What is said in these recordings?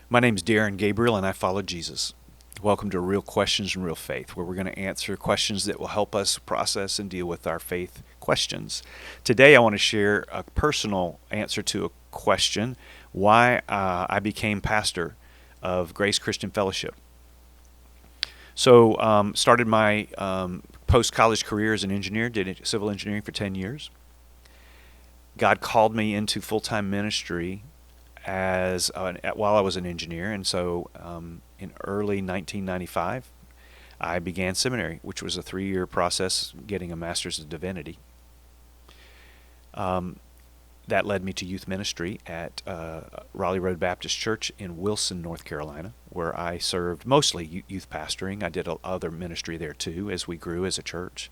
My name is Darren Gabriel, and I follow Jesus. Welcome to Real Questions and Real Faith, where we're going to answer questions that will help us process and deal with our faith questions. Today, I want to share a personal answer to a question: why I became pastor of Grace Christian Fellowship. So, started my post-college career as an engineer, did civil engineering for 10 years. God called me into full-time ministry while I was an engineer, and so in early 1995, I began seminary, which was a 3-year process, getting a master's of divinity. That led me to youth ministry at Raleigh Road Baptist Church in Wilson, North Carolina, where I served mostly youth pastoring. I did other ministry there too as we grew as a church,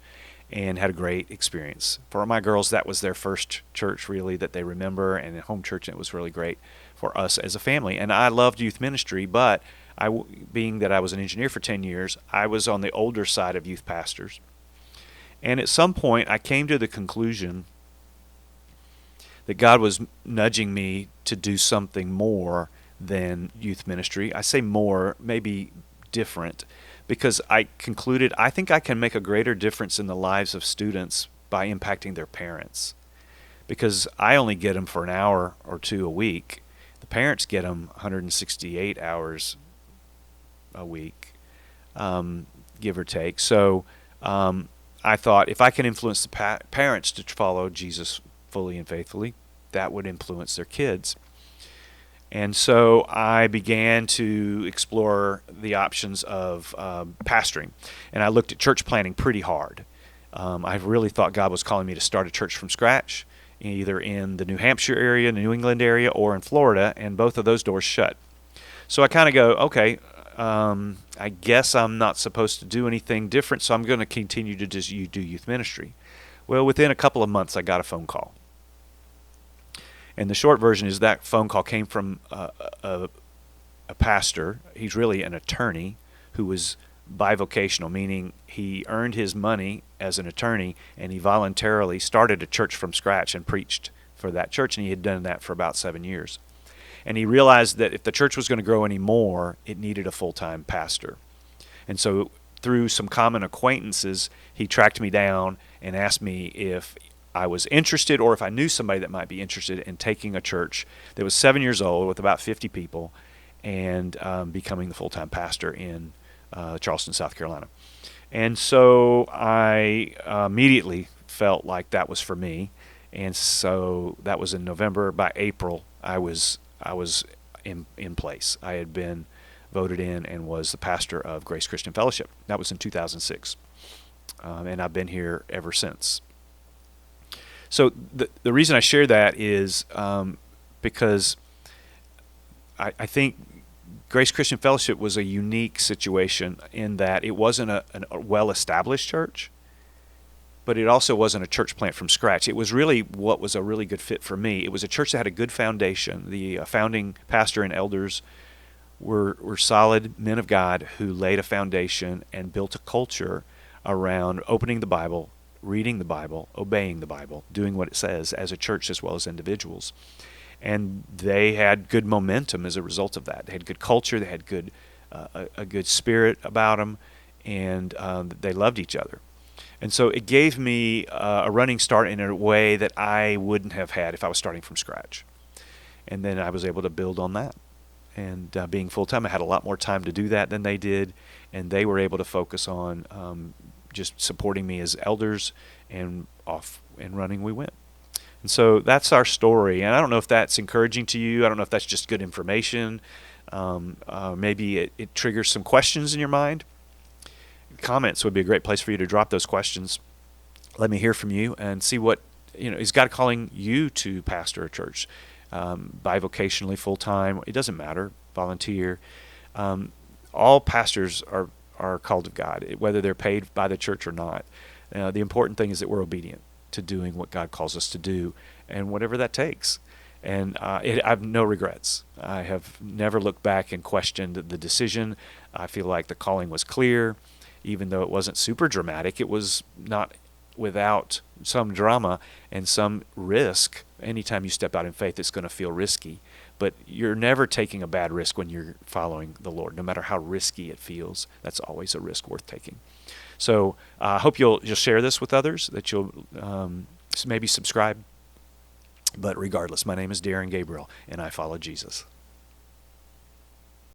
and had a great experience. For my girls, that was their first church really that they remember, and at home church, and it was really great for us as a family. And I loved youth ministry, but being that I was an engineer for 10 years, I was on the older side of youth pastors. And at some point, I came to the conclusion that God was nudging me to do something more than youth ministry. I say more, maybe different, because I concluded I think I can make a greater difference in the lives of students by impacting their parents. Because I only get them for an hour or two a week. The parents get them 168 hours a week, give or take. So I thought if I can influence the parents to follow Jesus fully and faithfully, that would influence their kids. And so I began to explore the options of pastoring. And I looked at church planting pretty hard. I really thought God was calling me to start a church from scratch, either in the New Hampshire area, the New England area, or in Florida, and both of those doors shut. So I kind of go, okay, I guess I'm not supposed to do anything different, so I'm going to continue to just do youth ministry. Well, within a couple of months, I got a phone call. And the short version is that phone call came from a pastor. He's really an attorney who was bivocational, meaning he earned his money as an attorney, and he voluntarily started a church from scratch and preached for that church, and he had done that for about 7 years. And he realized that if the church was going to grow any more, it needed a full-time pastor. And so through some common acquaintances, he tracked me down and asked me if I was interested, or if I knew somebody that might be interested in taking a church that was 7 years old with about 50 people and becoming the full-time pastor in Charleston, South Carolina. And so I immediately felt like that was for me. And so that was in November. By April, I was in place. I had been voted in and was the pastor of Grace Christian Fellowship. That was in 2006. And I've been here ever since. So the reason I share that is because I think Grace Christian Fellowship was a unique situation in that it wasn't a well-established church, but it also wasn't a church plant from scratch. It was really what was a really good fit for me. It was a church that had a good foundation. The founding pastor and elders were solid men of God who laid a foundation and built a culture around opening the Bible, reading the Bible, obeying the Bible, doing what it says as a church as well as individuals. And they had good momentum as a result of that. They had good culture, they had a good spirit about them, and they loved each other. And so it gave me a running start in a way that I wouldn't have had if I was starting from scratch. And then I was able to build on that. And being full-time, I had a lot more time to do that than they did, and they were able to focus on just supporting me as elders, and off and running we went. And so that's our story. And I don't know if that's encouraging to you. I don't know if that's just good information. Maybe it triggers some questions in your mind. Comments would be a great place for you to drop those questions. Let me hear from you and see what, is God calling you to pastor a church? Bivocationally, full-time, it doesn't matter, volunteer. All pastors are called of God, whether they're paid by the church or not. The important thing is that we're obedient to doing what God calls us to do, and whatever that takes. And I have no regrets. I have never looked back and questioned the decision. I feel like the calling was clear, even though it wasn't super dramatic. It was not without some drama and some risk. Anytime you step out in faith, it's going to feel risky. but you're never taking a bad risk when you're following the Lord. No matter how risky it feels, that's always a risk worth taking. So I hope you'll share this with others, that you'll maybe subscribe. But regardless, my name is Darren Gabriel, and I follow Jesus.